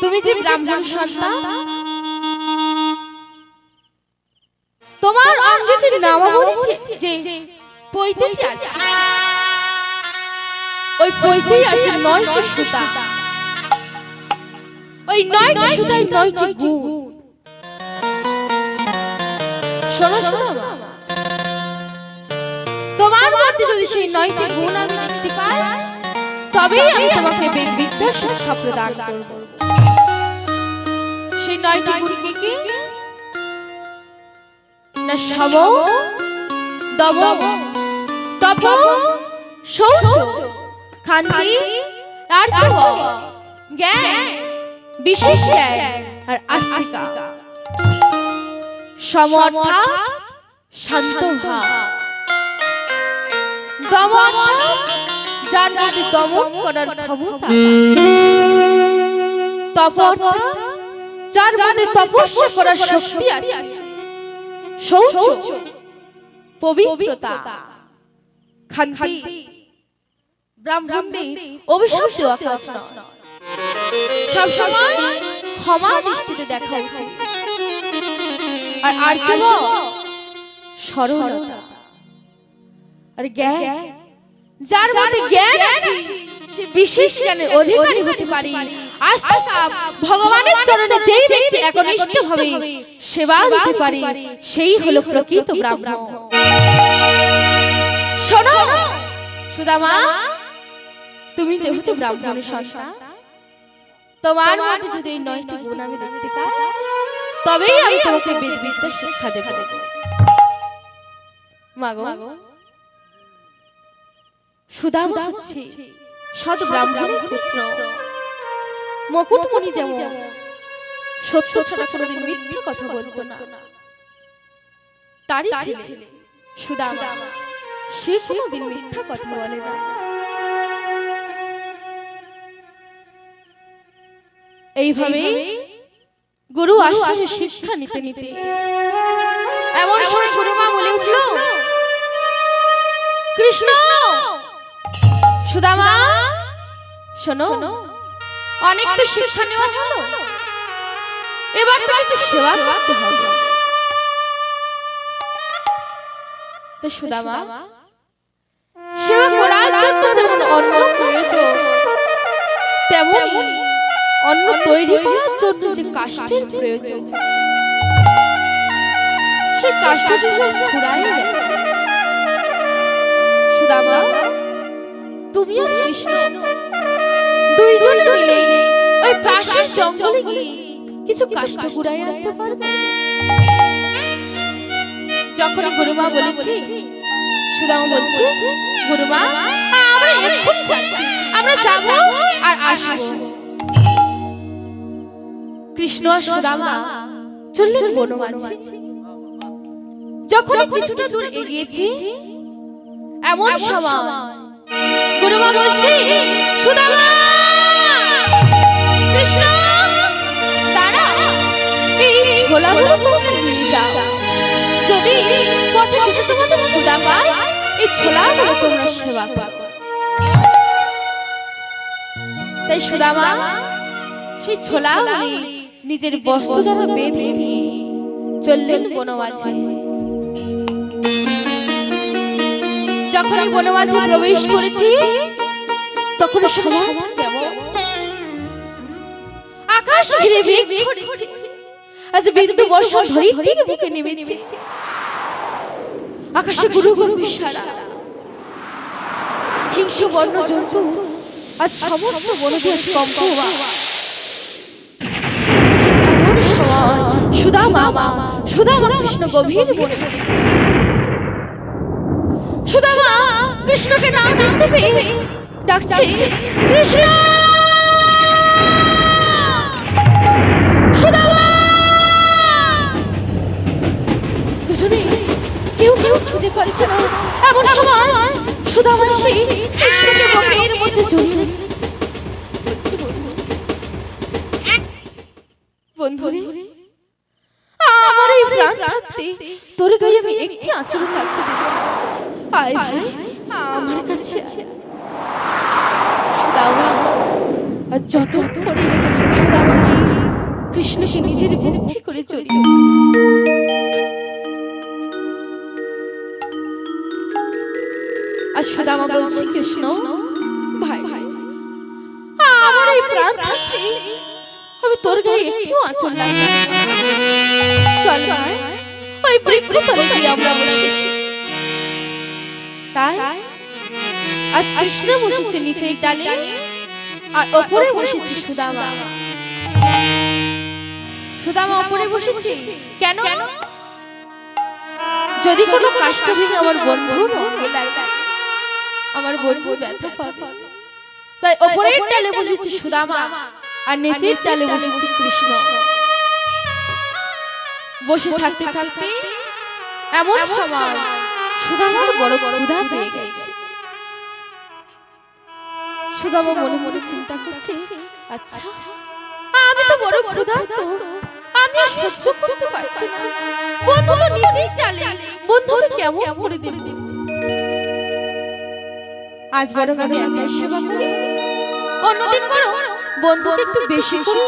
তুমি যে ব্রাহ্মণ সন্তান, তোমার অঙ্গে যে নামাবলী যে পৈতেটি আছে, ওই পৈতেই আছে 9টি সুতা। ওই 9টি সুতায় 9টি গুণ। শোনো শোনো, তোমার মধ্যে যদি সেই 9টি গুণ আমি দেখতে পাই, তবেই আমি তোমাকে বেদ বিদ্যা শিক্ষা প্রদান করব। সেই 9টি গুণ কি কি? না সম, দম, তপ, শৌচ, ক্ষান্তি, আর্জব, জ্ঞান, বিশেষ জ্ঞান আর আস্তিকা। সম অর্থাৎ শান্ত ভাব, দম অর্থাৎ যার মধ্যে দমন করার ক্ষমতা, তপ অর্থাৎ যার মধ্যে তপস্যা করার শক্তি আছে, শৌচ পবিত্রতা, ক্ষান্তি ব্রাহ্মণদের অভিশাপ দেওয়া কাজ নয়, সবসময় ক্ষমা দৃষ্টিতে দেখা উচিত। আর আর্জব সরলতা, আর জ্ঞান যার মধ্যে জ্ঞান আছে সে বিশেষ জ্ঞানের অধিকারী হতে পারে। আস্তিকা ভগবানের চরণে যেই ব্যক্তি একনিষ্ঠভাবে সেবা দিতে পারে, সেই হলো প্রকৃত ব্রাহ্মণ। শোনো সুদামা, তুমি যেহেতু ব্রাহ্মণের সন্তান, তোমার মধ্যে যদি এই 9টি গুণ আমি দেখতে পাই, তবেই আমি তোমাকে বেদ বিদ্যা শিক্ষা দেব। মাগো, সুদামা হচ্ছে সৎ ব্রাহ্মণের পুত্র। মুকুটমণি যেমন সত্য ছাড়া কোনোদিন মিথ্যা কথা বলতো না, তারই ছেলে সুদামা, সে কোনোদিন মিথ্যা কথা বলে না। এইভাবে গুরু আশ্রমে শিক্ষা নিতে নিতে এমন সময় গুরুমা বলে উঠল, কৃষ্ণ, সুদামা শোনো, অনেক তো শিক্ষা নেওয়া হলো, এবার তো কিছু সেবা করতে হবে। তো সুদামা, সেবা করার জন্য যেমন অন্ন প্রয়োজন, তেমনি অন্ন তৈরি করার জন্য যে কাষ্ঠের প্রয়োজন, সে কাষ্ঠটি ফুরাইয়া গেছে। সুদামা, তুমি আর কৃষ্ণ দুইজন মিলে ওই পাশের জঙ্গলে গিয়ে কিছু কাষ্ঠ কুড়াই আনতে পারবে? যখন গুরুমা বলেছি, সুদামা বলছে, গুরুমা আমরা এক্ষুনি যাচ্ছি, আমরা যাব আর আসব। কৃষ্ণ আর সুদামা চললেন বনমাঝে। যখন কিছুটা দূর এগিয়েছি, এমন সময় গুরুমা বলছে, সুদামা, কৃষ্ণ দাঁড়া, এই ছোলাগুলো তোমরা নিয়ে যাও, যদি পথে যেতে তোমাদের ক্ষুধা পায়, এই ছোলাগুলো তোমরা সেবা করো। তাই সুদামা সেই ছোলাগুলি নিজের বস্ত্র দ্বারা বেঁধে দিয়ে চললেন বনমাঝে। যখন বনমাঝে প্রবেশ করেছি, তখন সময় যেমন আকাশ ঘিরে মেঘ করেছে, আজ বিন্দু বর্ষণ ধরিত্রীর বুকে নেমেছে। আকাশে গুরু গম্ভীর সারা, হিংস্র বন্য জন্তু আজ সমস্ত বনদের কম্প। ঠিক এমন সময় সুদামা কৃষ্ণ গভীর বনে দিকে চলেছে। সুদামা কৃষ্ণকে নাম ডাকতে পেয়ে ডাকছে, কৃষ্ণ, সুদামা। দুজনে কেউ খুঁজে পাচ্ছে না। এমন সময় সুদামা এসে কৃষ্ণকে বুকের মধ্যে জড়িয়ে বলছে, বন্ধুরে, আমার এই প্রাণ থাকতে তোর গায়ে আমি একটি আঁচল রাখতে দেব না। আয় ভাই, আমার কাছে সুদামা। আর যত করে সুদামাকে কৃষ্ণকে নিজের বুকে করে জড়িয়ে আর সুদামা বলছে, কৃষ্ণ ভাই, আমার এই প্রাণ থাকতে আমি তোর গায়ে একটু আঁচল লাগবে, চল ভাই ওই বৃক্ষ তলে গিয়ে আমরা বসি। তাই আজ কৃষ্ণ বসেছে নিচের ডালে আর ওপরে বসেছে সুদামা। সুদামা ওপরে বসেছে কেন? যদি কোনো কষ্ট ভেঙে আমার বন্ধুর অঙ্গে লাগে, আমার বন্ধু ব্যথা পাবে, তাই ওপরের ডালে বসেছে সুদামা আর নিচের ডালে বসেছে কৃষ্ণ। বসে থাকতে থাকতে এমন সময় সুদামার বড় ক্ষুধা পেয়ে গেছে। সুদামা মনে মনে চিন্তা করছে, আচ্ছা আমি তো বড় ক্ষুধার্ত, আমি আর সহ্য করতে পারছি না, বন্ধু তো নিচেই ডালে, বন্ধুকে কেমন করে দেব? আজ বরং আমি একাই সেবা করি, অন্যদিন বরং বন্ধুকে একটু বেশি করে।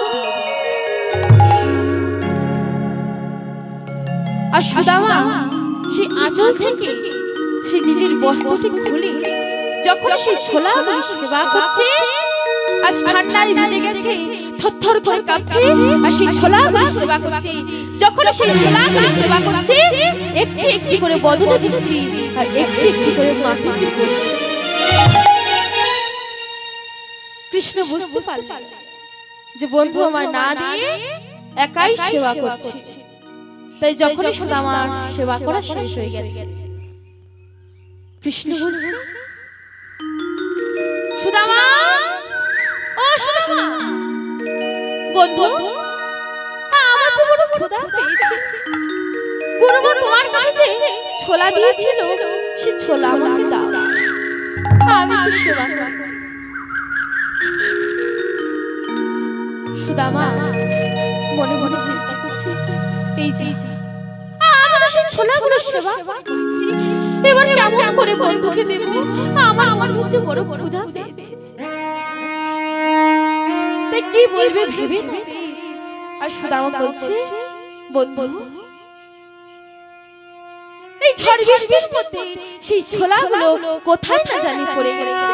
আর সুদামা সেই আঁচল থেকে সে নিজের বস্ত্রটি খুলে যখন সেই ছোলাগুলি সেবা করছে, আজ ঠান্ডায় ভিজে গেছে, থরথর করে কাঁপছে, আর সেই ছোলাগুলি সেবা করছে। যখন সেই ছোলাগুলি সেবা করছে, একটি একটি করে বদলে দিচ্ছে আর একটি একটি করে মাটিতে পড়ছে। কৃষ্ণ বুঝতে পারলেন যে বন্ধু আমার না দিয়ে একাই সেবা করছে, তাই যখন সুদামার সেবা করা শেষ হয়ে গেছে, কৃষ্ণ বলছে, সুদামা, ও সুদামা, বন্ধু আমার যে বড় ক্ষুধা পেয়েছে, গুরুমা তোমার কাছে ছোলা দিয়েছিল, সে ছোলা আমাকে দাও, আমি তো সেবা করব। সুদামা মনে মনে চিন্তা করছে, এই যে আমি তো সেই ছোলাগুলো সেবা করছি, এবার কেমন করে বন্ধুকে দেব? আমার হচ্ছে বড় ক্ষুধা পেয়েছে, তাই কি বলবে ভেবে না। আর সুদামা বলছে, বন্ধু এই ঝড় বৃষ্টির মধ্যে সেই ছোলাগুলো কোথায় না জানি পড়ে গেছে।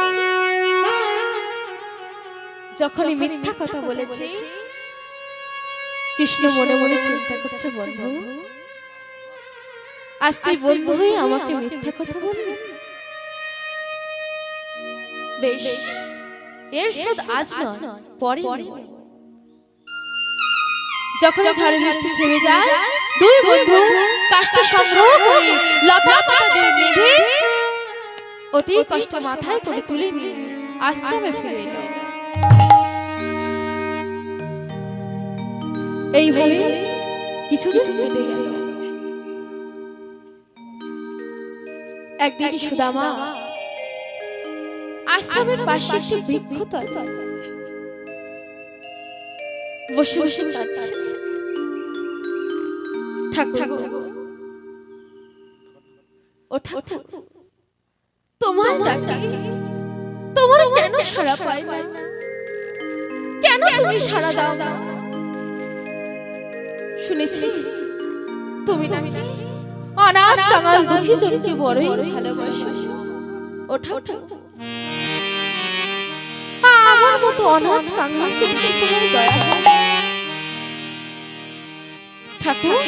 যখনই মিথ্যা কথা বলেছে, কৃষ্ণ মনে মনে চিন্তা করছে, বন্ধু আজ তুই বন্ধু হয়ে আমাকে মিথ্যা কথা বলবি? বেশ, এর শোধ আজ নয়, পরে নেব। যখন ঝড় বৃষ্টি থেমে যায়, দুই বন্ধু কাষ্ঠ সংগ্রহ করে লতা পাতা দিয়ে বেঁধে অতি কষ্ট মাথায় করে তুলে নিয়ে আশ্রমে ফিরে এলো। এইভাবে কিছুদিন কেটে গেল। একদিন সুদামা আশ্রমের পাশে একটি বৃক্ষ তলে বসে বসে কাঁদছে। ঠাকুর, ও ঠাকুর, তোমার ডাকে তোমার কেন সাড়া পাই না? কেন তুমি সাড়া দাও না? শুনেছি তুমি নাকি অনাথ কাঙাল দুঃখী জনকে বড়ই ভালোবাসো। ও ঠাকুর, আমার মতো অনাথ কাঙালকে দেখে তোমার দয়া হয়? ঠাকুর,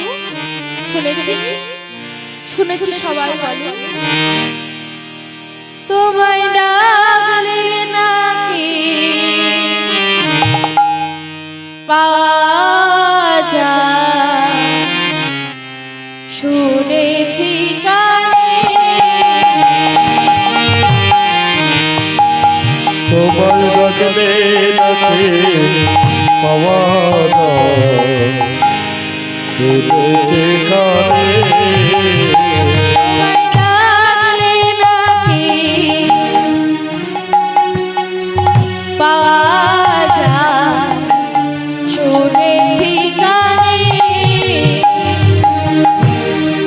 শুনেছি সবাই বলে তোমায় ডাকলে নাকি পাওয়া যায়, শুনেছি কানে তোমায় ডাকলে নাকি পাওয়া যায়, শুনেছি কানে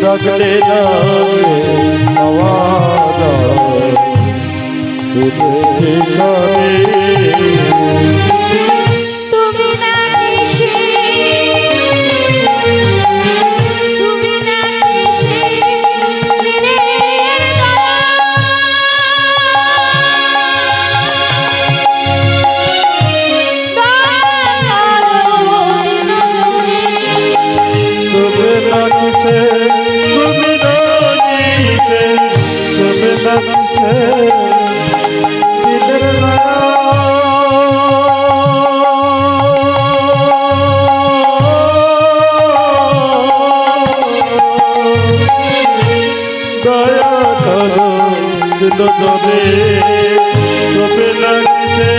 ডাকলে নাকি পাওয়া যায়, শুনেছি কানে তুমি নাকি কিসে তুমি না নিতে তুমি না কিসে দিনের দয়া করো দিল জবে তবে লাগছে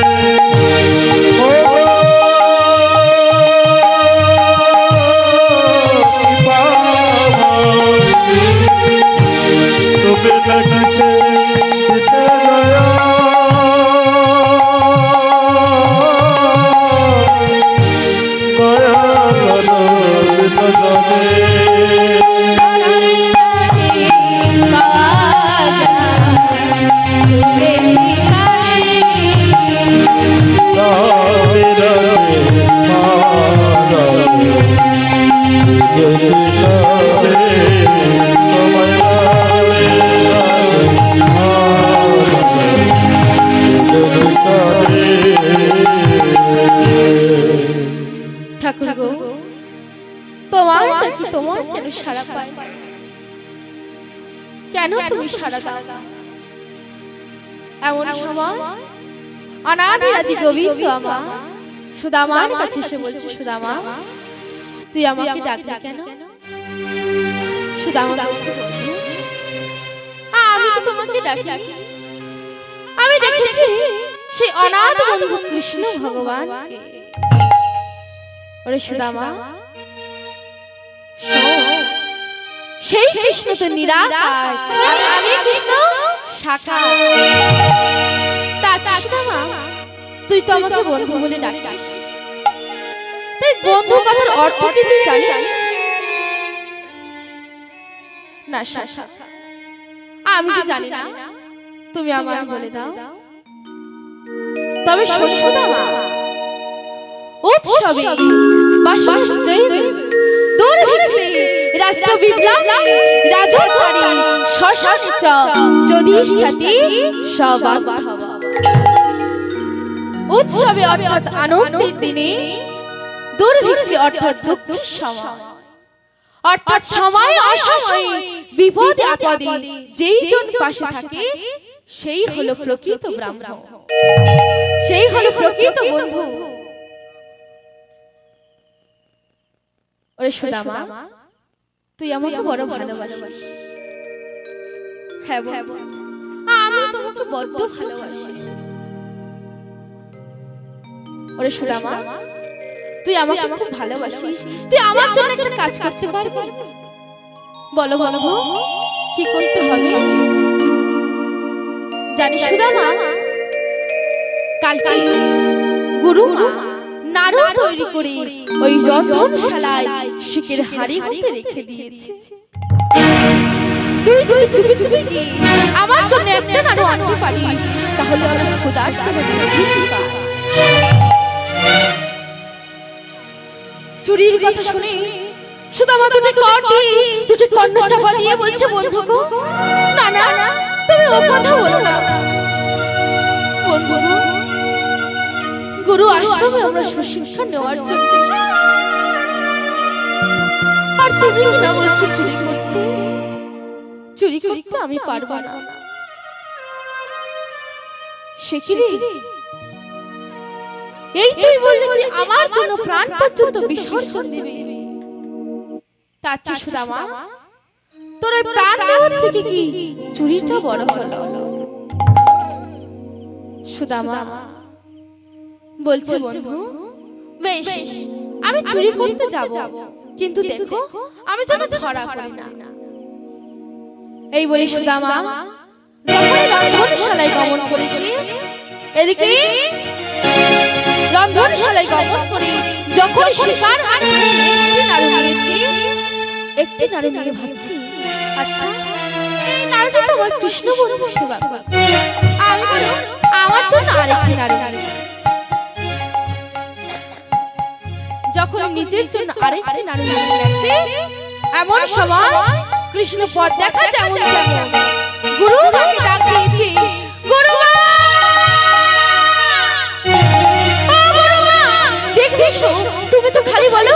তবে লাগছে দয়া করো দিল জবে ঠাকুর গো, তোমার নাকি তোমার কেন সাড়া পায়? কেন তুমি সাড়া দাও? এমন সময় অনাদি আদি গোবিন্দ আমার সুদামার কাছে এসে বলছে, সুদামা তুই আমাকে ডাকলি কেন? সুদামা বলছে, আমি তো তোমাকে ডাকি, আমি দেখেছি সেই অনাথ বন্ধু কৃষ্ণ ভগবানকে। ওরে সুদামা, সেই কৃষ্ণ তো নিরাকার, আমি কৃষ্ণ সাকার। সুদামা, তুই তো আমাকে বন্ধু বলে ডাকিস, তাই বন্ধু কথার অর্থ কি তুই জানিস? না শাখা, আমি যে জানি না, তুমি আমায় বলে দাও। তবে শোন সুদামা, উৎসবে বাসুদেব দুর্ভিক্ষে রাষ্ট্র বিপ্লবে রাজত্বকারী শ্মশানে চ যুধিষ্ঠিতি সবান্ধব। উৎসবে অর্থাৎ আনন্দের দিনে, দুর্ভিক্ষে অর্থাৎ দুঃখের সময়, অর্থাৎ সময় অসময়ে বিপদে আপদে যেই জন পাশে থাকে সেই হলো প্রকৃত ব্রাহ্মণ, সেই হলো প্রকৃত বন্ধু। ওরে সুদামা, তুই আমাকে বড় ভালোবাসিস। হ্যাঁ, আমি তোমাকে বড্ড ভালোবাসি। ওরে সুদামা, তুই আমাকে খুব ভালোবাসিস, তুই আমার জন্য একটা কাজ করতে পারবি? বলো বলো, কি করতে হবে? জানিস সুদামা, কালকে গুরুমা নাড়ু তৈরি করে ওই রন্ধনশালায় শিকের হাড়ি হতে রেখে দিয়েছে। তুই যদি চুপি চুপি গিয়ে আমার জন্য একটা নাড়ু আনতে পারিস, তাহলে আমার ক্ষুধার জন্য চুরির কথা শুনে সুদামা দুটি কর্ণ চাপা দিয়ে বলছে, বন্ধু গো, না না, তুমি ও কথা বলো না। বন্ধু, গুরু আশ্রমে আমরা সুশিক্ষা নেওয়ার জন্য, আর তুমি না বলছো চুরি করতে। চুরি করতে আমি পারবো না। সে কি রে, এই তুই বললি তুই আমার জন্য প্রাণ পর্যন্ত বিসর্জন দিবি? তার চেয়ে সুদামা, তোর এই প্রাণ দেওয়ার থেকে কি চুরিটা বড় হলো? সুদামা বলছে, বন্ধু বেশ, আমি চুরি করতে যাব, কিন্তু দেখো আমি যেন ধরা পড়ি না। এই বলে সুদামা যখন রন্ধনশালায় গমন করেছে, এদিকে রন্ধনশালায় গমন করে যখন শিকার হাড়ি একটি নাড়ু নিয়েছি, একটি নাড়ু নিয়ে ভাবছি, আচ্ছা এই নাড়ুটা তো আমার কৃষ্ণ বন্ধু সেবা করে, আমি বলো আমার জন্য আরেকটি নাড়ু। যখন নিজের জন্য আরেকটি নাড়ু নিয়ে গেছে, এমন সময় কৃষ্ণ পথ দেখা যেমন গুরু মাকে ডাক দিয়েছে, গুরু মা, ও গুরু মা, দেখবে এসো, তুমি তো খালি বলো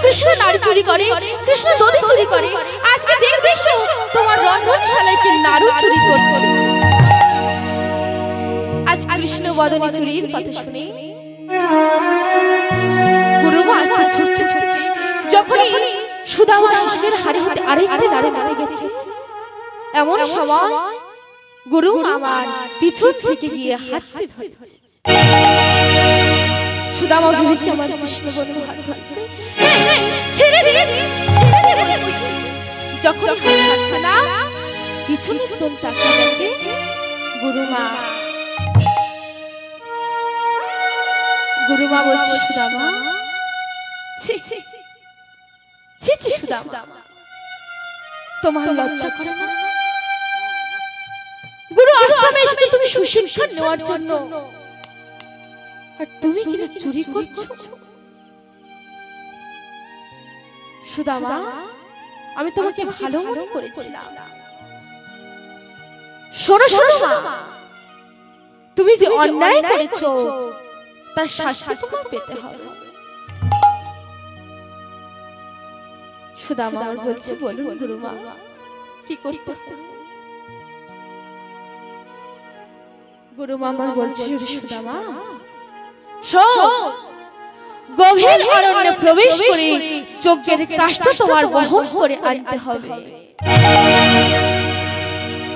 কৃষ্ণ নারী চুরি করে, কৃষ্ণ দধি চুরি করে। আজকে দেখবে এসো তোমার রন্ধনশালায় কি নাড়ু চুরি করছে। আজ কৃষ্ণ বদনে চুরির কথা শুনে গুরুমা আসছে ছুটতে ছুটতে। যখনই সুদামা শিশুদের হাড়ি হতে আরেকটি নাড়ু নাড়ে গেছে, এমন সময় গুরু আমার পিছন থেকে গিয়ে হাতটি ধরেছে। সুদামা ভেবেছে আমার কৃষ্ণ বন্ধু হাত ধরেছে। ছেড়ে দে, ছেড়ে দে বলছি। যখন হাত ছাড়ছে না, পিছনে তোর তাকিয়ে দেখে গুরুমা। গুরুমা বলছে সুদামা, ছি ছি ছি ছি সুদামা, তোমার লজ্জা করে না? গুরু আশ্রমে এসেছো তুমি সুশিক্ষা নেওয়ার জন্য, আর তুমি কিনা চুরি করছো। সুদামা, আমি তোমাকে ভালো মনে করেছিলাম। শোনো শোনো মা, তুমি যে অন্যায় করেছো তার শাস্তি তোমার পেতে হবে। সুদামা বলছে, বলুন গুরুমা কি করতে হবে? গুরুমা আমার বলছে, সুদামা শোন, গভীর অরণ্যে প্রবেশ করে যজ্ঞের কাষ্ঠ তোমার বহন করে আনতে হবে।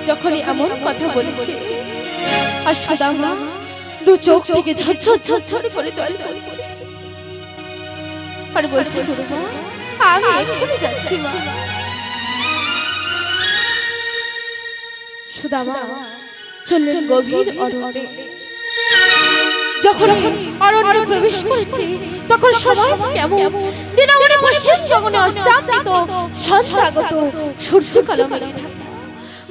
যখনই এমন কথা বলেছে, আর সুদামা দু চোখ থেকে ঝরঝর ঝরঝর করে জল পড়ছে, আর বলছে, গুরুমা আমি এক্ষুনি যাচ্ছি মা। সুদামা চললেন গভীর অরণ্যে। যখন অরণ্যে প্রবেশ করেছে, তখন সময় কেমন দিনামণি পশ্চিম গগনে অস্তাপিত সন্ধ্যাগত সূর্যকালো মেঘে ঢাকা।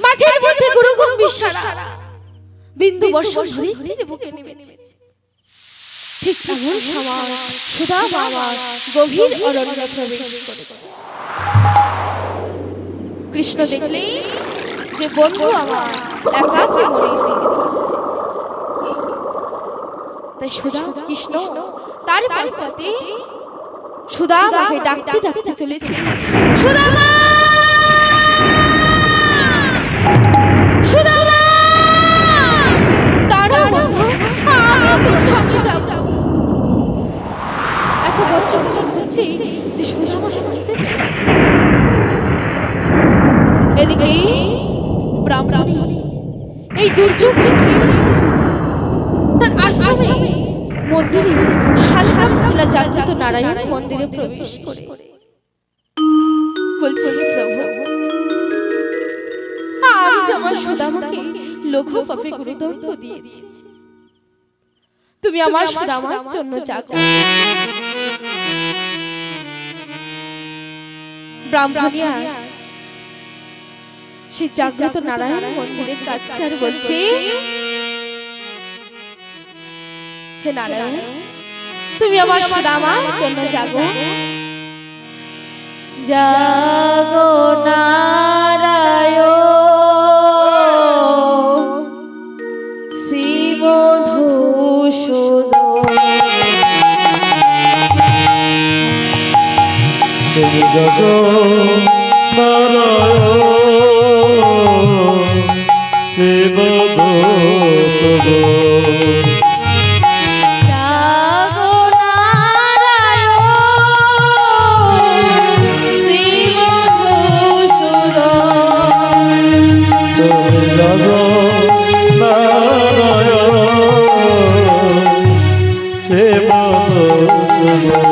মাঝের মধ্যে গুরু গম্ভীর সারা বিন্দু বর্ষণ ধরিত্রীর বুকে নেমেছে। ঠিক এমন সময় সুদামা আমার গভীর অরণ্যে প্রবেশ করেছে। কৃষ্ণ দেখলে যে বন্ধু আমার একাকী মনের দিকে চলছে, তাই সুদামা কৃষ্ণ তার পশ্চাতে সুদামাকে ডাকতে ডাকতে চলেছে। সুদামা, সুদামা, দাঁড়াও বন্ধু, আমি তোর সঙ্গে যাব। এত বছর হচ্ছে যে সুদামা শুনতে পেল। এদিকে ব্রাহ্মণী এই দুর্যোগ দেখে তার আশ্রমে মন্দিরে শালগ্রাম শিলা জাগ্রত নারায়ণ মন্দিরে প্রবেশ করে বলছে, প্রভু আমি যে আমার সুদামাকে লঘু পাপে গুরুদণ্ড দিয়েছি, তুমি আমার সুদামার জন্য জাগো। ব্রাহ্মণী সেই জাগ্রত নারায়ণ মন্দিরের কাছে আর বলছে, হে নারায়ণ, তুমি আমার সুদামার জন্য জাগো। জাগো নারায়ণ শ্রী মধুসূদন, তুমি জাগো নারায়ণ শ্রী মধুসূদন। জাগো নারায়ণ শ্রী মধুসূদন, তুমি জাগো নারায়ণ শ্রী মধুসূদন।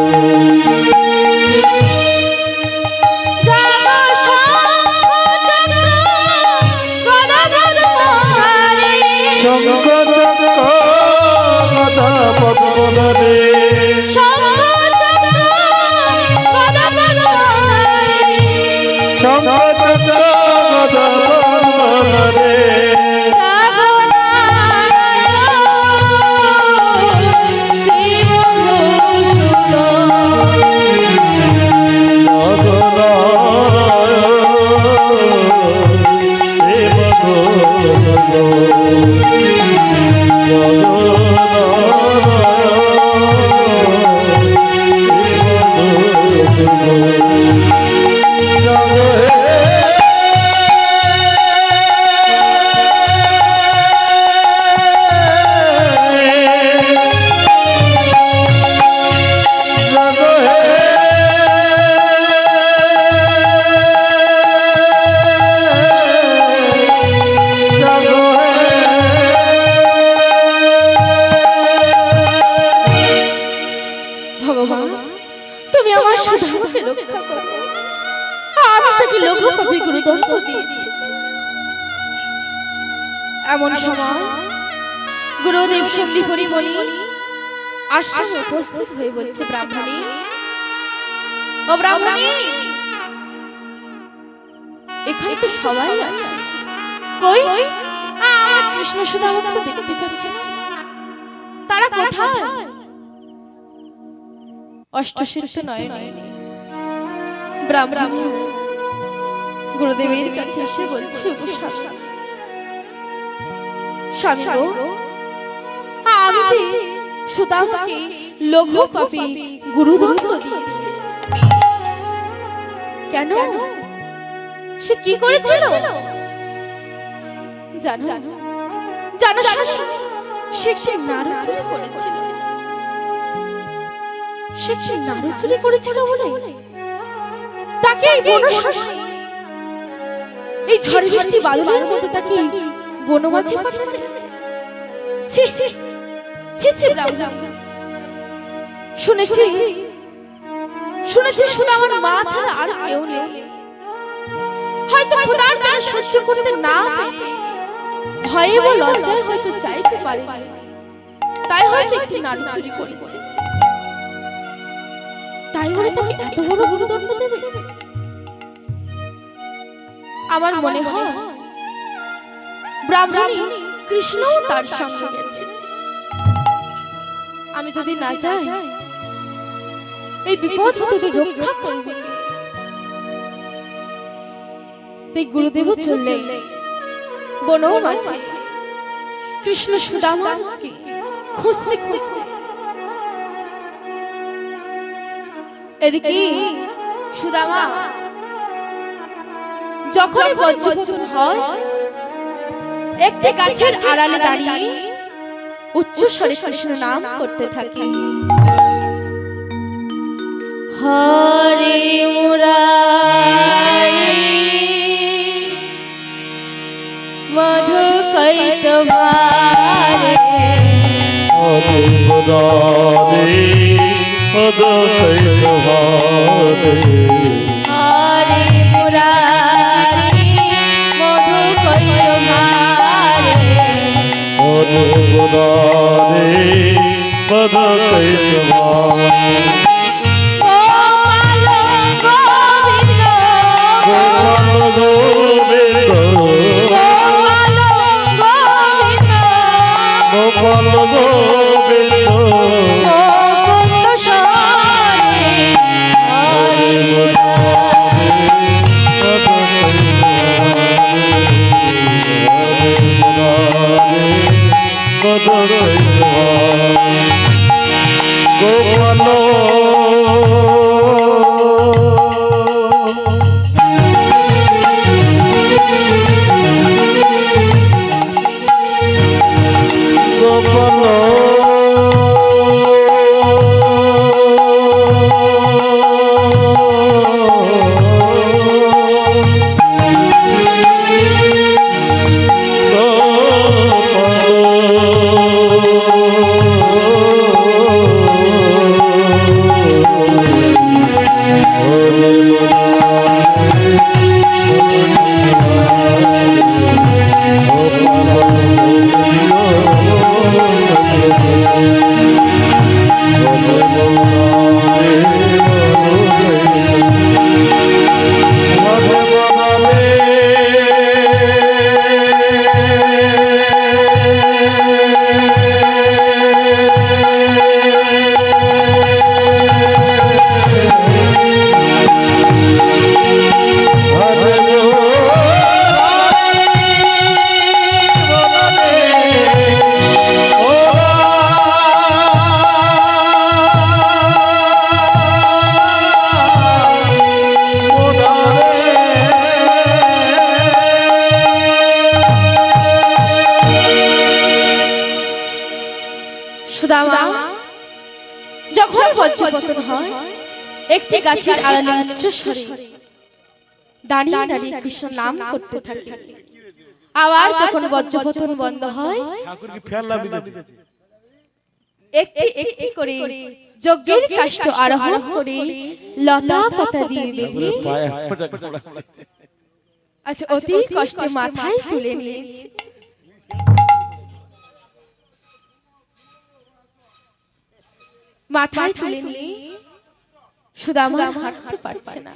তুমি আমার সুধামাকে রক্ষা করো। আমি তাকে লঘু পাপী গুরুদণ্ড দিয়েছি। এমন সময় গুরুদেব সন্দীপনী মণি আশ্রমে উপস্থিত হয়ে বলছে, ব্রাহ্মণী, ও ব্রাহ্মণী, এখানে তো সবাই আছে, কই আমার কৃষ্ণ সুদামাকে তো দেখতে পাচ্ছি না, তারা কোথায়? অষ্টসিদ্ধ নয়নে ব্রাহ্মণী গুরুদেবের কাছে এসে বলছে, ওগো স্বামী, স্বামী গো, আমি যে সুদামাকে লঘু পাপী গুরুদণ্ড দিয়েছি। কেন? সে কি করেছিল জানো? জানো সে একটি নাড়ু চুরি করেছিল। সে একটি নাড়ু চুরি করেছিল বলে তাকে এই বনশালায়, এই ঝড় বৃষ্টি বাদলের মধ্যে তাকে বনমাঝে পাঠালে। ছি ছি ছি ছি ব্রাহ্মণ, শুনেছি সুদামার মা ছাড়া আর কেউ নেই। হয়তো খোদার জন্য সহ্য করতে না পেরে ভয়ে বা লজ্জায় হয়তো চাইতে পারে, তাই হয়তো একটি নাড়ু চুরি করেছে। তাই বলে তাকে এত বড় গুরুদণ্ড দেবে? আমার মনে হয় ব্রাহ্মণী কৃষ্ণও তার সঙ্গে গেছে। আমি যদি না যাই, এই বিপদ হতে রক্ষা করবে কে? তাই গুরুদেব চললেন বনও মাঝে কৃষ্ণ সুদামাকে খুঁজতে খুঁজতে। এদিকে সুদামা যখন বজ্রপতন হয়, একটি গাছের আড়ালে দাঁড়িয়ে উচ্চ স্বরে কৃষ্ণ নাম করতে থাকে, হরে মুরারি মধু কৈতভারে, হরে মুরারি মধু কৈতভারে, হরে মুরারি মধু কৈতভারে, হরে মুরারি মধু কৈতভারে, গোপাল গোবিন্দ, গোপাল গোবিন্দ, মুকুন্দ স্বামী, হরে মুরারি মধু কৈতভারে, গোপাল সুদামা যখন বজ্রপতন হয়, একটি গাছের আড়ালে উচ্চস্বরে দাঁড়িয়ে দাঁড়িয়ে কৃষ্ণ নাম করতে থাকে। আবার যখন বজ্রপতন বন্ধ হয়, একটি একটি করে যজ্ঞের কাষ্ঠ আরোহণ করে লতা পাতা দিয়ে বেঁধে আচ্ছা অতি কষ্টে মাথায় তুলে নিয়েছে। মাথায় তুলে নিয়ে সুদামা হাঁটতে পারছে না।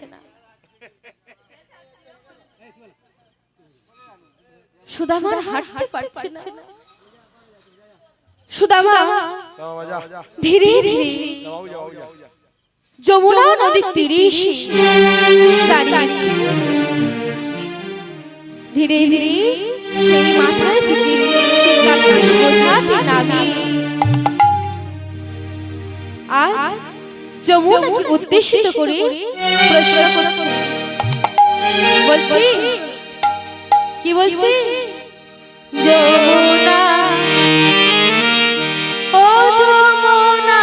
সুদামা হাঁটতে পারছে না। সুদামা ধীরে ধীরে যমুনা নদীর তীরে এসে দাঁড়িয়েছে। ধীরে ধীরে সেই মাথায় থেকে সে কাষ্ঠের বোঝাতে নামিয়ে আজ যমুনাকে উদ্দেশিত করে প্রশ্ন করছে। বলছি কি বলছি? যমুনা ও যমুনা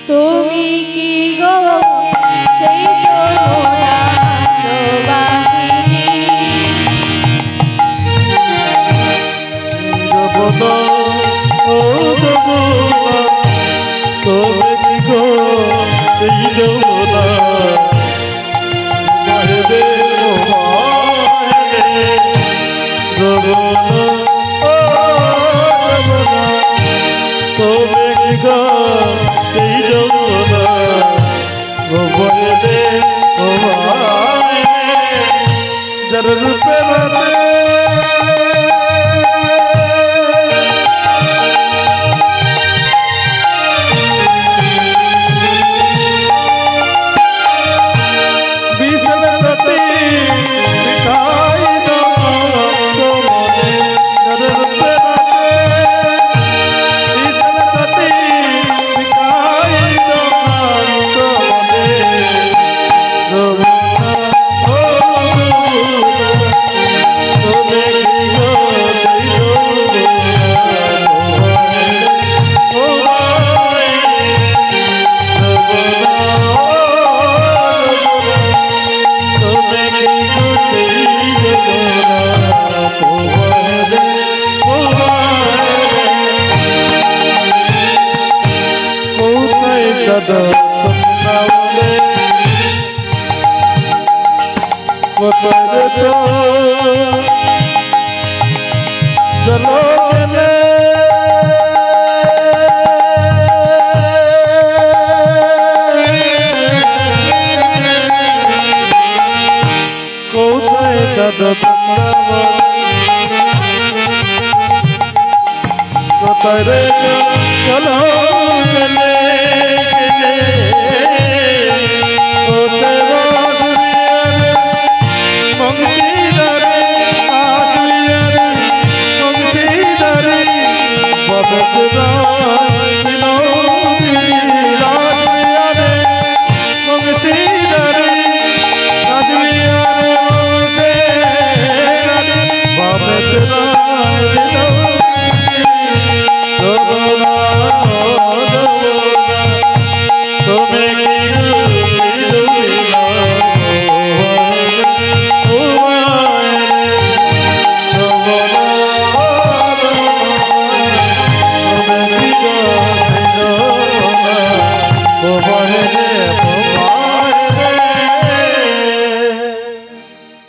তুমি কি গো সেই যমুনা প্রবাহিনী? যমুনা ও যমুনা তুমি কি গো সেই যমুনা বাহিরে যমুনা ও যমুনা তুমি কি গো সেই যমুনা বাহিরে যার রূপে চলো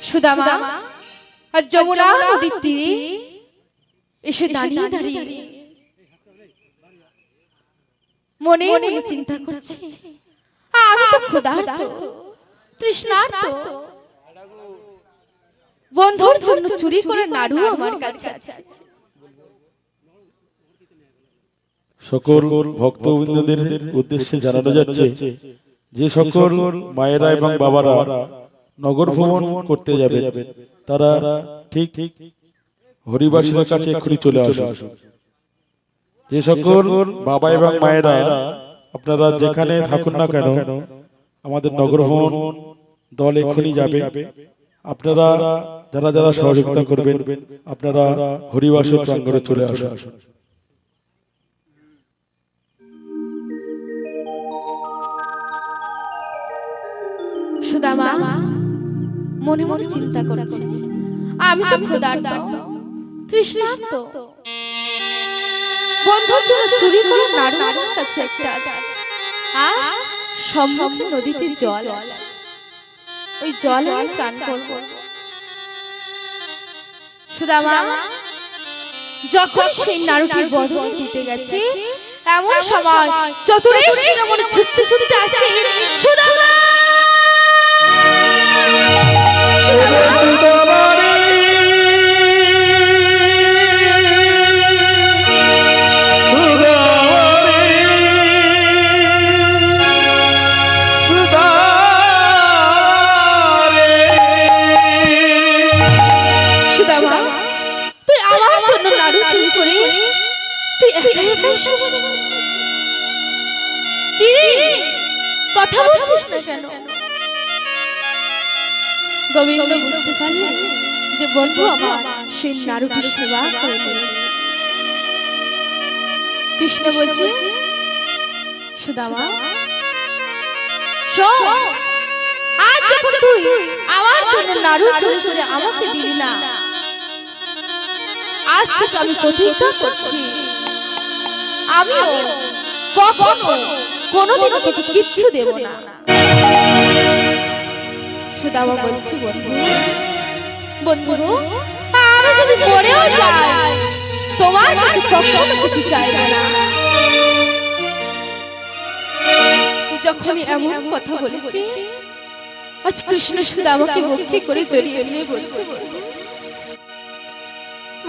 সুদামা আর যমুনা নদীর তীরে এসে দাঁড়িয়ে দাঁড়িয়ে মনে মনে চিন্তা করছে, আমি তো ক্ষুধার্ত তৃষ্ণার্ত, বন্ধুর জন্য চুরি করে নাড়ু আমার কাছে আছে। সকল ভক্তবৃন্দদের উদ্দেশ্যে জানানো যাচ্ছে, যে সকল মায়েরা এবং বাবারা নগর ভ্রমণ করতে যাবে তারা ঠিক হরিবাসীর কাছে এক্ষুনি চলে আসুন। যে সকল বাবা এবং মায়েরা আপনারা যেখানে থাকুন না কেন, আমাদের নগর ভ্রমণ দল এক্ষুনি যাবে। আপনারা যারা যারা সহযোগিতা করবেন আপনারা হরিবাসর প্রাঙ্গণে চলে আসুন। সুদামা মনে মনে চিন্তা করছে, আমি তো ক্ষুধার্ত তৃষ্ণার্ত, বন্ধুর জন্য চুরি করে নাড়ু আমার কাছে একটা আর সম্মুখে নদীতে জল আছে। ওই জল আমি পান করব। সুদামা যখন সেই নাড়ুটির বদলে দিতে গেছে এমন সময় চতুরের শিরোমণি ছুটতে ছুটতে আসছে। সুদামা কথা বলছিস না কেন? গোবিন্দ বুঝতে পারলেন যে বন্ধু আমার সেই নাড়ুটির সেবা করে দিলেন। কৃষ্ণ বলছে, সুদামা শোন, আজ যখন তুই আমার জন্য নাড়ু চুরি করে আমাকে দিলি না, আজ থেকে আমি প্রতিজ্ঞা করছি আমিও কখনো কোনোদিনও তোকে কিচ্ছু দেব না। সুদামা বলছি, বন্ধু বন্ধু আমি যদি মরেও যাই তোমার কাছে কখনো কিছু চাইব না। যখনই এমন কথা বলেছি আজ কৃষ্ণ সুদামাকে মুখে করে জড়িয়ে নিয়ে বলছে,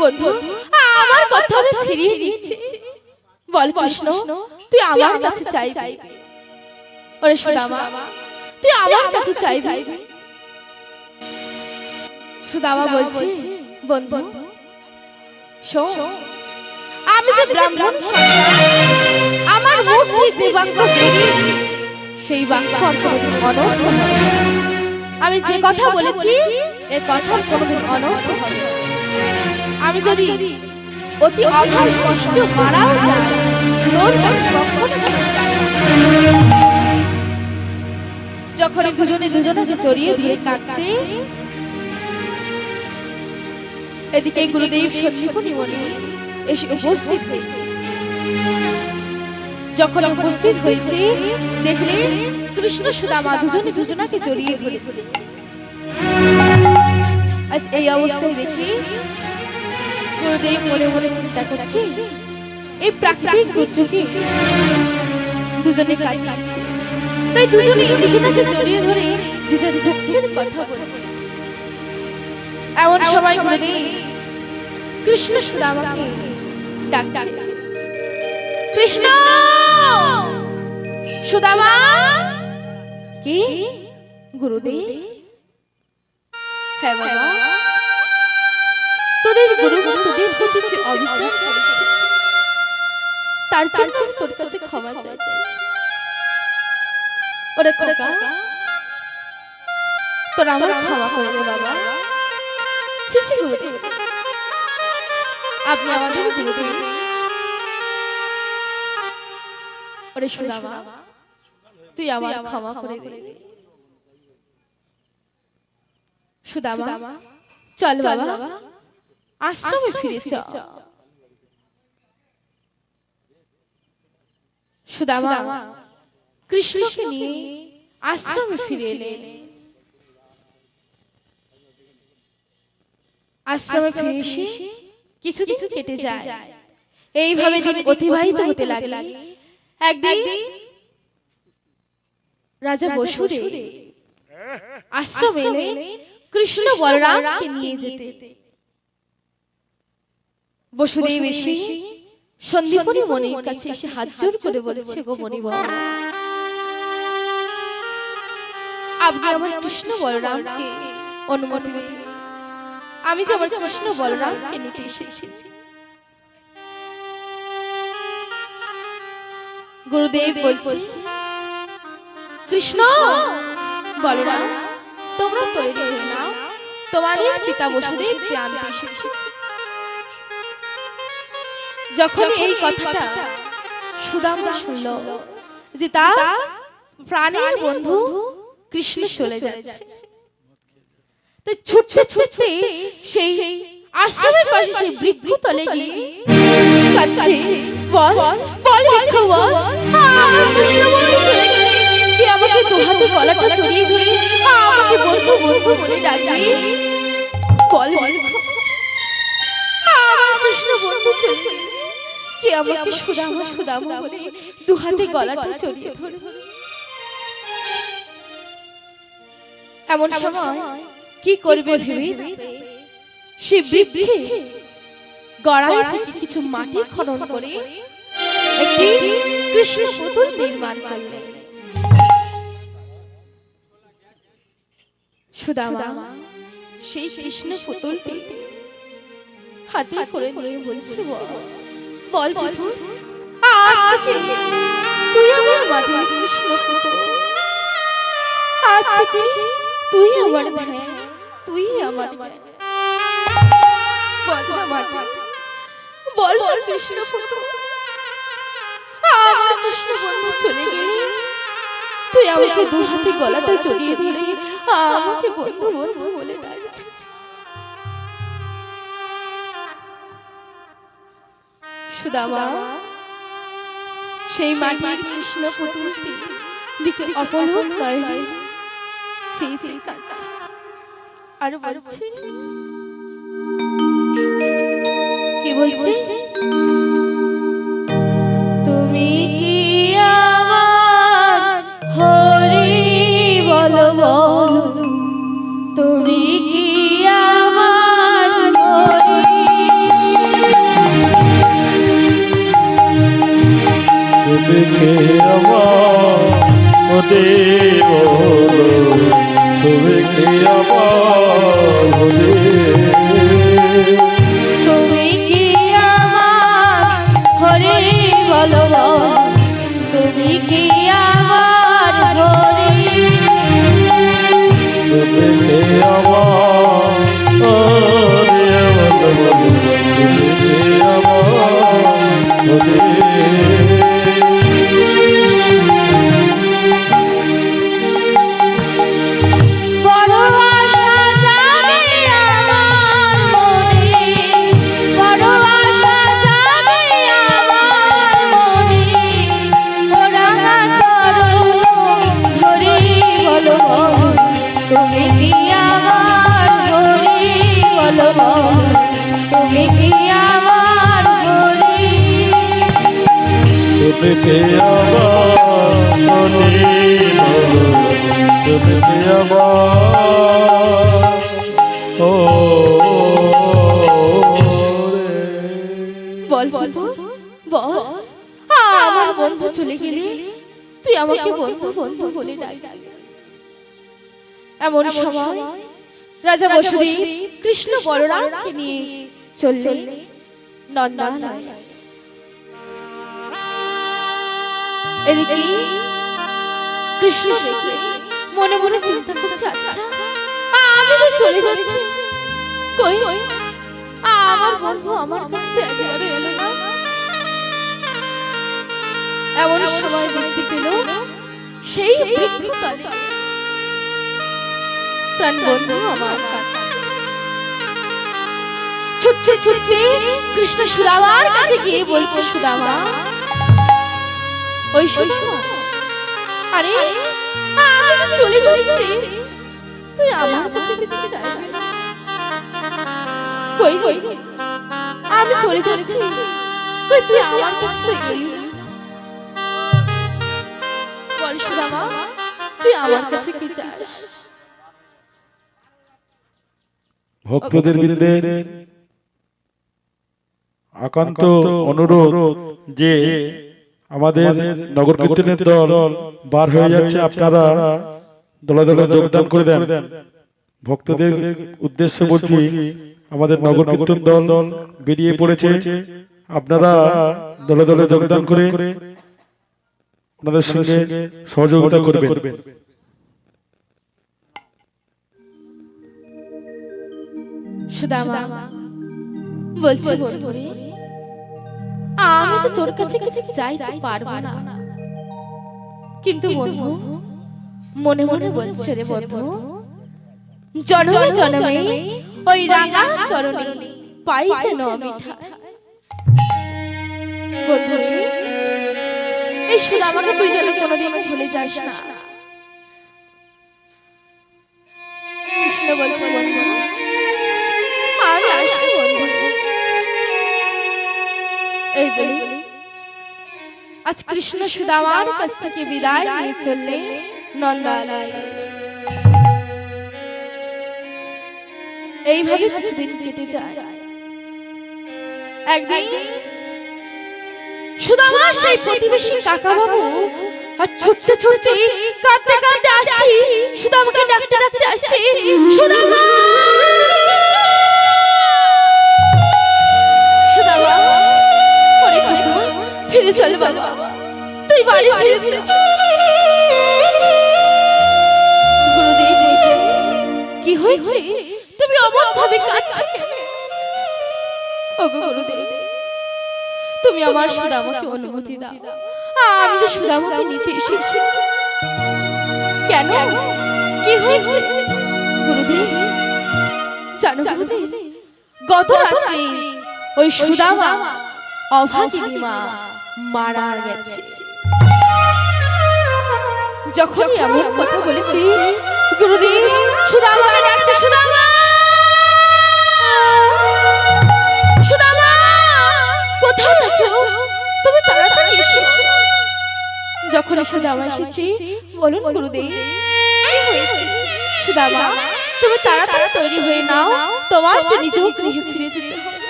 বন্ধু আমার কথা আমি ফিরিয়ে দিচ্ছি। বল কৃষ্ণ, তুই আমার কাছে চাইবি? ওরে সুদামা তুই আমার কাছে চাইবি? সুদামা বলছে, বন্ধু শোন, আমি যে ব্রাহ্মণ সন্তান, আমার মুখ দিয়ে যে বাক্য বেরিয়েছে সেই বাক্য কোনোদিন অনর্থ হবে না। আমি যে কথা বলেছি এ কথা কোনোদিন অনর্থ হবে না। আমি যদি অতি অভাব কষ্ট মারাও যায় তোর কাছে কখনো কিছু চাই না। যখন দুজনে দুজনকে জড়িয়ে ধরে কাঁদছে, এদিকে গুরুদেব সন্দীপনী মুনি এসে উপস্থিত হয়েছে। যখন উপস্থিত হয়েছে দেখলেন কৃষ্ণ সুদামা দুজনে দুজনকে জড়িয়ে ধরেছে। আজ এই অবস্থায় দেখি গুরুদেব মনে মনে চিন্তা করছে, এই প্রাকৃতিক দুর্যোগে দুজনে কাটিয়েছে, তাই দুজনে দুজনকে জড়িয়ে ধরে যে যার দুঃখের কথা বলছে। এমন সময় গুরুদেব কৃষ্ণ সুদামাকে ডাকছে, কৃষ্ণ সুদামা। কি গুরুদেব? হ্যাঁ বাবা, তোদের গুরু তোদের প্রতি যে অবিচার করেছে তার জন্য তোর কাছে ক্ষমা চাইছি। ওরে খোকা, তোর আমার ক্ষমা করে দে বাবা। ছি ছি গুরুদেব, আপনি আমাদের গুরুদেব। ওরে সুদামা, তুই আমার ক্ষমা করে দে। সুদামা চল বাবা, আশ্রমে ফিরে চল। সুদামা কৃষ্ণকে নিয়ে আশ্রমে ফিরে এলেন। আশ্রমে ফিরে এসে কিছুদিন কেটে যায়। এইভাবে দিন অতিবাহিত হতে লাগলো। একদিন রাজা বসুদেব আশ্রমে এলেন কৃষ্ণ বলরামকে নিয়ে যেতে। বসুদেব এসে সন্দীপনী মুনির কাছে এসে হাত জোর করে বলছে, গো মুনিবর, আপনি আমার কৃষ্ণ বলরামকে অনুমতি দিন, আমি যে আমার কৃষ্ণ বলরামকে নিতে এসেছি। গুরুদেব বলছে, কৃষ্ণ বলরাম তোমরা তৈরি হয়ে নাও, তোমাদের পিতা বসুদেব যে আনতে এসেছে। যখন এই কথাটা সুদামা শুনল যে তার প্রাণের বন্ধু কৃষ্ণ চলে যাচ্ছে, তো ছুটতে ছুটতে সেই আশ্রমের পাশে সেই বৃক্ষতলে গিয়ে কাছে বল বল ভিক্ষু বল, আমার কৃষ্ণ বন্ধু চলে গেলে তুই আমাকে দু হাতে গলাটা জড়িয়ে ধরে আমাকে বন্ধু বন্ধু বলে ডাকবি। বল বল আমার কৃষ্ণ বন্ধু চলে গেলে তুই আমাকে সুদামা সুদামা বলে দু হাতে গলাটা জড়িয়ে ধরবি। এমন সময় কি করবে ভেবে সে বৃক্ষে গড়াই থেকে কিছু মাটি খনন করে একটি কৃষ্ণ পুতুল নির্মাণ করলেন। সুদামা সেই কৃষ্ণ পুতুলটি হাতে করে নিয়ে বলছে, বল পুতুল, আজ থেকে তুই আমার মাটির কৃষ্ণ পুতুল, আজ থেকে তুই আমার ধ্যান, তুই আমার জ্ঞান। বল না মাটি, বল বল কৃষ্ণ পুতুল, আমার কৃষ্ণ বন্ধু চলে গেলে তুই আমাকে দু হাতে গলাটা জড়িয়ে ধরে আমাকে বন্ধু বন্ধু বলে ডাকবি। সুদামা সেই মাটির কৃষ্ণ পুতুলটি দিকে অপলক নয়নে চেয়ে চেয়ে কাঁদছে আর বলছে, কি বলছে, তুমি কি আমার হরি বলো বলো, তুমি কি আমার হরি, তুমি কে আমার হরি বলো, তুমি কে আমার হরি, তুমি কি আমার হরি বলো বলো, তুমি কি আমার হরি, তুমি কে আমার হরি বলো, তুমি কে আমার হরি। বড় আশা জাগে আমার মনে, বড় আশা জাগে আমার মনে, ও রাঙা চরণ ধরি বলো তুমি কি আমার হরি বলো, তুমি কি আমার হরি, তুমি কে আমার হরি বলো, তুমি কে আমার ও রে। বল পুতুল বল, আমার বন্ধু চলে গেলে তুই আমাকে বন্ধু বন্ধু বলে ডাকবি। এমন সময় রাজা বসুদেব কৃষ্ণ বলরামকে নিয়ে চললেন নন্দালয়ে। এদিকে কৃষ্ণ দেখে মনে মনে চিন্তা করছে, আচ্ছা আমি তো চলে যাচ্ছি, কই আমার বন্ধু আমার কাছে তো একেবারে এলো না। এমন সময় দেখতে পেল সেই বৃক্ষতলে প্রাণ বন্ধু আমার কাছে ছুটতে ছুটতে কৃষ্ণ সুদামার কাছে গিয়ে বলছে, সুদামা, ওই সুদামা, আরে আমি তো চলে যাচ্ছি, তুই আমার কাছে কিছু চাইবি না, কই কই আমি চলে যাচ্ছি, কই তুই আমার কাছে তো এলি না, বল সুদামা তুই আমার কাছে কি চাস। ভক্তদের বৃন্দের আকান্ত অনুরোধ যে আমাদের নগর কীর্তনের দল বার হয়ে যাচ্ছে, আপনারা দলে দলে যোগদান করে দেন। ভক্তদের উদ্দেশ্যে বলছি, আমাদের নগর কীর্তন দল বেরিয়ে পড়েছে, আপনারা দলে দলে যোগদান করে ওনাদের সঙ্গে সহযোগিতা করবেন। সুদামা বলছি, বন্ধুরে আমি তো তোর কাছে কিছু চাইতে পারবো না, কিন্তু বন্ধু মনে মনে বলছে রে বন্ধু, জন্মে জন্মে ওই রাঙা চরণে পাই যেন আমি ঠাই। বন্ধু রে, এই সুদামাকে তুই যেন কোনোদিন ভুলে যাস না। কৃষ্ণ বলছে বন্ধু আমি আসি বন্ধু। এই বলি আজ কৃষ্ণ সুদামার কাছ থেকে বিদায় নিয়ে চললে নন্দালয়। এইভাবে কিছুদিন কেটে যায়। একদিন সুদামার সেই প্রতিবেশী কাকা বাবু আর ছুটতে ছুটতে কাঁদতে কাঁদতে আসছি, সুদামাকে ডাকতে ডাকতে আসছি, সুদামা সুদামা ওরে বাবা ফিরে চল বাবা, তুই বাড়ি ফিরেছিস। গুরুদেব বলছে কি হয়েছে, তুমি অমন ভাবে কাঁদছো? ওগো গুরুদেব তুমি আমার সুদামাকে অনুমতি দাও, আমি যে সুদামাকে নিতে এসেছি। কেন কি হয়েছে গুরুদেব? জানো গুরুদেব, গত রাত্রে ওই সুদামা অভাগিনী মা মারা গেছে। যখনই এমন কথা বলেছি গুরুদেব সুদামাকে ডাকছে, সুদামা সুদামা কোথায় আছো, তুমি তাড়াতাড়ি এসো। যখন সুদামা এসেছি বলুন গুরুদেব কি হয়েছে? সুদামা তুমি তাড়াতাড়ি তৈরি হয়ে নাও, তোমার যে নিজ গৃহে ফিরে যেতে হবে।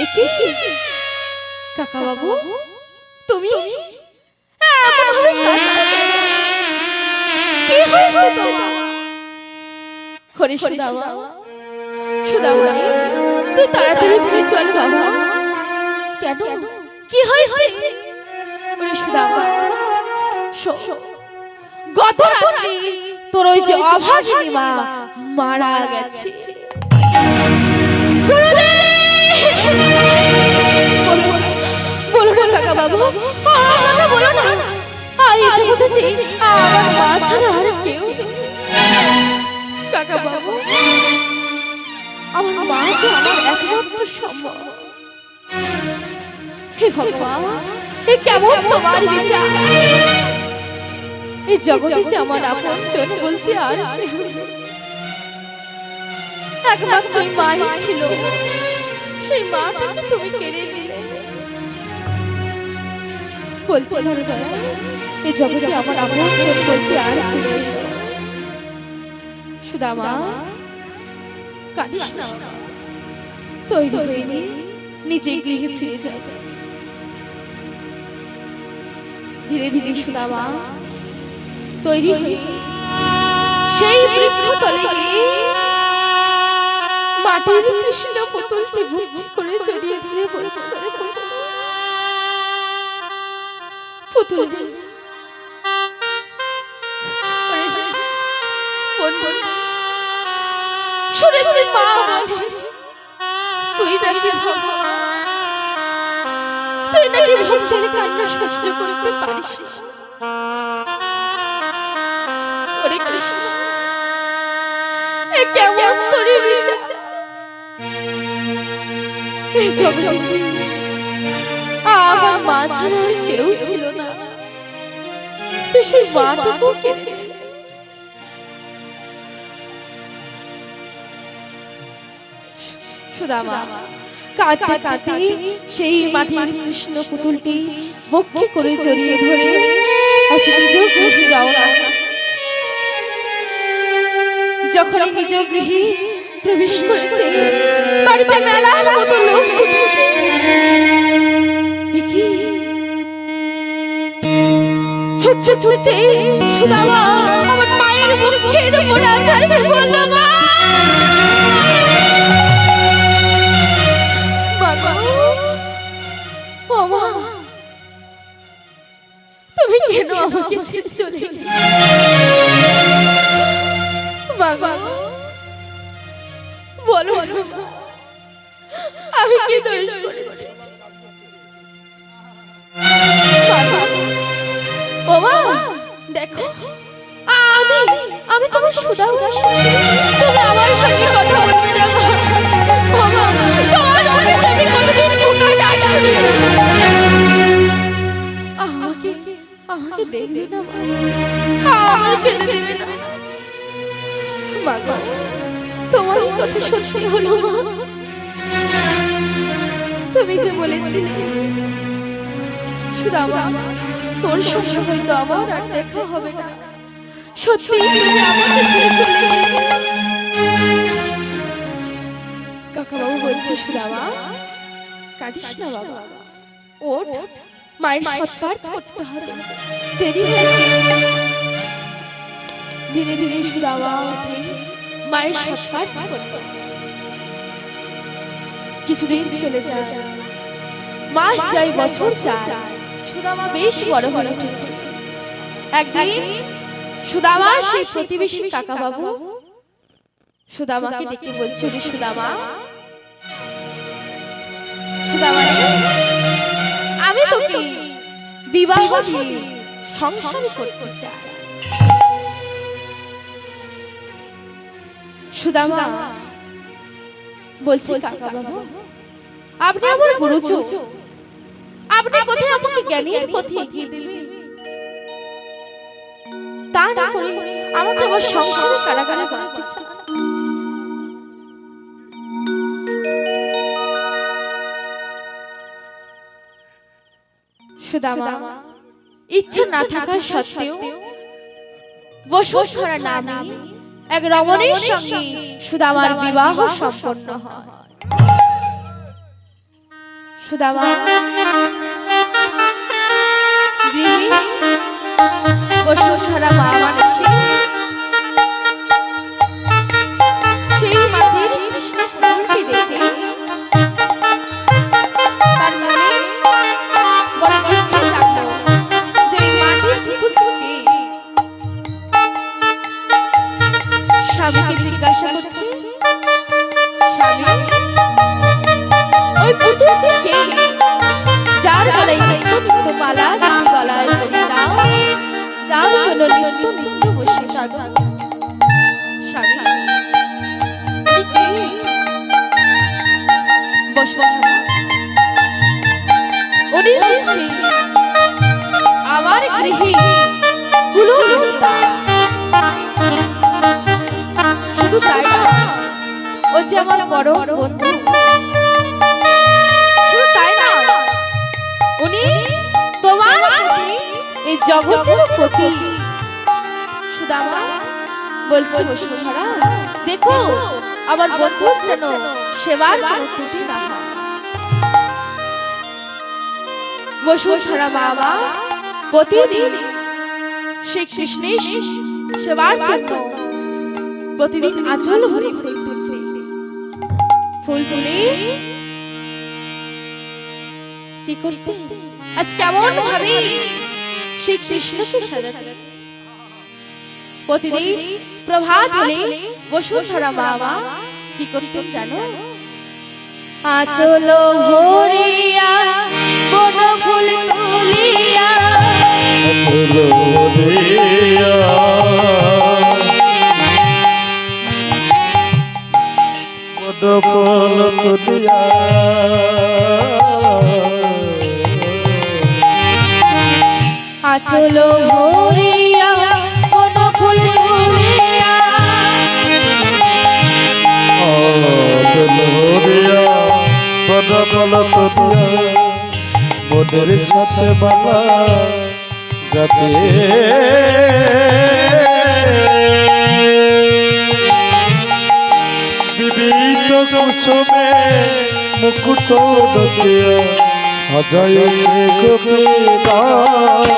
একে কাকা বাবু তুমি এমনভাবে কাঁদছো কেন? কি হয়েছে তোমার? হরে সুদামা সুদামা তুই তাড়াতাড়ি ফিরে চল বাবা। কেন কি হয়েছে? ওরে সুদামা গত রাত্রে তোর ওই যে অভাগিনী মা মারা গেছে। বলো না কাকা বাবু, বলো না, এই যে বুঝেছি আমার মা ছাড়া আর কেউ নেই। কাকা বাবু আমার মা তো আমার একমাত্র সম্বল। হে ভগবান এ কেমন তোমার বিচার? এই জগতে যে আমার আপনজন বলতে আর কেউ নেই। একমাত্র মাই ছিল, সেই মাটাকে তুমি কেড়ে নিলে। বলতে পারো দয়া, এই জগতে আমার আপনজন বলতে আর কেউ নেই। সুদামা কাঁদিস না, তৈরি হয়ে নে, নিজে গৃহে ফিরে যা। ধীরে ধীরে সুদামা তৈরি হয়ে সেই বৃক্ষতলে গিয়ে মাটির কৃষ্ণ পুতুলটি বুদ্ধি করে জড়িয়ে ধরে বলছে, পুতুল শুনেছি মা বলে তুই নাকি ভক্তের কান্না সহ্য করতে পারিস না। ওরে কৃষ্ণ এ কেমন তোরে বিচার? এই জগতে আমার মা ছাড়া আর কেউ ছিল না, তুই সেই মাটুকু কেড়ে নিলি। সুদামা কাঁদতে কাঁদতে সেই মাটির কৃষ্ণ পুতুলটি বক্ষে করে জড়িয়ে ধরে যখন নিজ গৃহে প্রবেশ করেছে, বাড়িতে মেলার মতো লোক জুটেছে। ছুটতে ছুটতে সুদামা আমার মায়ের মুখের উপর আছাড় দিয়ে বলল, মা তুমি কেন আমাকে ছেড়ে চলে গেলে? বাবা বলো আমি কি দোষ করেছি? বাবা দেখো আমি তোমার সুদামা, তুমি আমার সঙ্গে কথা বলবে না। বাবা শুধু আমাকে আমাকে দেখবে না মা, আমাকে ফেলে দেবে না মা গো, তোমার এই কথা সত্যি হলো মা? তুমি যে বলেছিলে সুদামা তোর সঙ্গে হয়তো আমার আর দেখা হবে না, সত্যি তুমি আমাকে ছেড়ে চলে গেলে। কাকাবাবু বলছে সুদামা কাঁদিস না বাবা, ওঠ, মায়ের সৎকার করতে হবে, দেরি হয়ে ধীরে ধীরে সুদামা মায়ের সৎকার করতে। কিছুদিন চলে যায়, মাস যায়, বছর যায়, সুদামা বেশ বড় হয়ে উঠেছে। একদিন সুদামা সেই প্রতিবেশী কাকাবাবু সুদামাকে ডেকে বলছে, সুদামা সুদামা আমি তোকে বিবাহ দিয়ে সংসার করতে চাই। সুদামা বলছে, কাকাবাবু আপনি আমার গুরুজন, আপনি কোথায় আমাকে জ্ঞানের পথে এগিয়ে দেবেন, তা না করে আমাকে আমার সংসারে কারাগারে বাঁধতে চান। সুদামা ইচ্ছা না থাকা সত্ত্বেও বসুন্ধরা নামে এক রমণীর সঙ্গে সুদামার বিবাহ সম্পন্ন হয়। সুদামা গৃহিণী বসুন্ধরা মা মানসী সেই মাটির কৃষ্ণ পুতুলকে দেখে তার মনে বড় ইচ্ছে জাগলো যে এই মাটির পুতুলকে স্বামীকে জিজ্ঞাসা করছে, স্বামী ওই পুতুলটিকে যার গলায় নিত্য নিত্য মালা গলায় পরিয়ে দাও, যার জন্য নিত্য নিত্য বসে কাঁদো, স্বামী উনি হচ্ছে আমার গৃহে কুলদেবতা। শুধু তাই না, ও যে আমার বড় বন্ধু। শুধু তাই না, উনি তোমার প্রতি এই জগতের প্রতি। সুদামা বলছে, বসুন্ধরা দেখো আমার বন্ধুর যেন সেবার কোনো ত্রুটি না হয়। বসুন্ধরা বাবা প্রতিদিন শ্রী কৃষ্ণের সেবার জন্য প্রতিদিন আঁচল ভরে ফুল তুলে কি করতে, আজ কেমন ভাবে শ্রী কৃষ্ণকে সাজাতে। প্রতিদিন প্রভাত হলে বসুন্ধরা বাবা কি করতে জানো, আঁচল ভরিয়া বন ফুল তুলিয়া, আঁচল ভরিয়া বন ফুল তুলিয়া, আঁচল ভরিয়া বন ফুল তুলিয়া, আঁচল ভরিয়া বন ফুল তুলিয়া, মোদের সাথে বাবা গাতে বিবিধ কুসুমে মুকুট দিয়া সাজায় গোপীনাথ,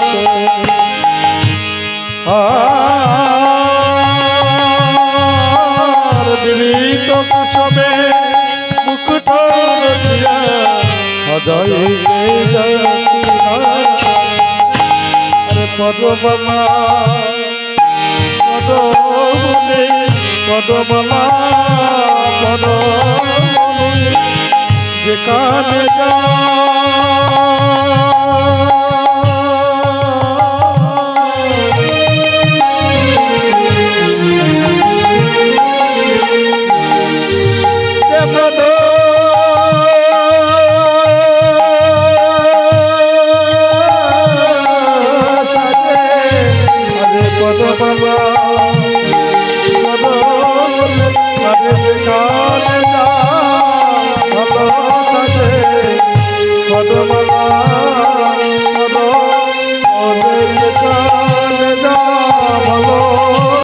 আর বিবিধ কুসুমে মুকুট দিয়া সাজায় আরে পদমালা পদমণি পদমালা পদমণি যেখানে যা পদমালা কানে কানে যা ভালো সাজে পদমালা